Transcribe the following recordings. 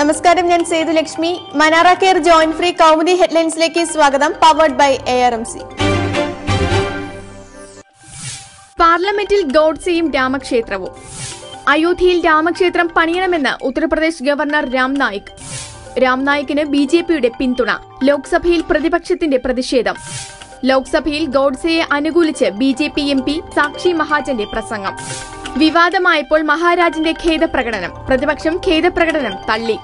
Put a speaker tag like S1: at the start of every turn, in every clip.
S1: നമസ്കാരം, ഞാൻ സേതുലക്ഷ്മി. മനാറ കെയർ ജോയിന്റ് ഫ്രീ കൗമുദി ഹെഡ്ലൈൻസിലേക്ക് സ്വാഗതം. Powered by ARMC. പാർലമെന്റിൽ ഗോഡ്സെയും രാമക്ഷേത്രവും. അയോധ്യയിൽ രാമക്ഷേത്രം പണിയണമെന്ന് ഉത്തർപ്രദേശ് ഗവർണർ രാംനായിക്കിന് BJPയുടെ പിന്തുണ. ലോക്സഭയിൽ പ്രതിപക്ഷത്തിന്റെ പ്രതിഷേധം. ലോക്സഭയിൽ ഗോഡ്സെയെ അനുകൂലിച്ച് BJP MP സാക്ഷി മഹാജന്റെ പ്രസംഗം. വിവാദമായപ്പോൾ മഹാരാജിന്റെ ഖേദപ്രകടനം. പ്രതിപക്ഷം ഖേദപ്രകടനം തള്ളി.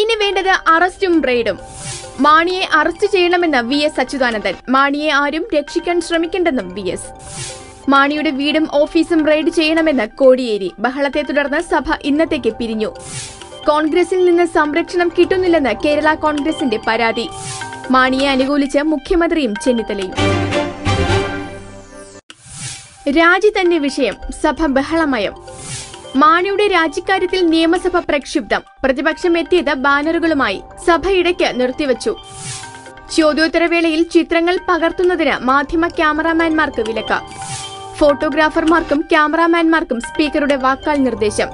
S1: ഇനി വേണ്ടത് അറസ്റ്റും റെയ്ഡും. മാണിയെ അറസ്റ്റ് ചെയ്യണമെന്ന് VS അച്യുതാനന്ദൻ. മാണിയെ ആരും രക്ഷിക്കാൻ ശ്രമിക്കേണ്ടെന്നും VS. മാണിയുടെ വീടും ഓഫീസും റെയ്ഡ് ചെയ്യണമെന്ന് കോടിയേരി. ബഹളത്തെ തുടർന്ന് സഭ ഇന്നത്തേക്ക് പിരിഞ്ഞു. കോൺഗ്രസിൽ നിന്ന് സംരക്ഷണം കിട്ടുന്നില്ലെന്ന് കേരള കോൺഗ്രസിന്റെ പരാതി. മാണിയെ അനുകൂലിച്ച് മുഖ്യമന്ത്രിയും ചെന്നിത്തലയും. രാജി തന്നെ വിഷയം, സഭ ബഹളമയം. മാണിയുടെ രാജിക്കാര്യത്തിൽ നിയമസഭ പ്രക്ഷുബ്ധം. പ്രതിപക്ഷം എത്തിയത് ബാനറുകളുമായി. സഭ ഇടയ്ക്ക് നിർത്തിവച്ചു. ചോദ്യോത്തരവേളയിൽ ചിത്രങ്ങൾ പകർത്തുന്നതിന് മാധ്യമ ക്യാമറാമാൻമാർക്ക് വിലക്ക്. ഫോട്ടോഗ്രാഫർമാർക്കും ക്യാമറാമാൻമാർക്കും സ്പീക്കറുടെ വാക്കാൽ നിർദ്ദേശം.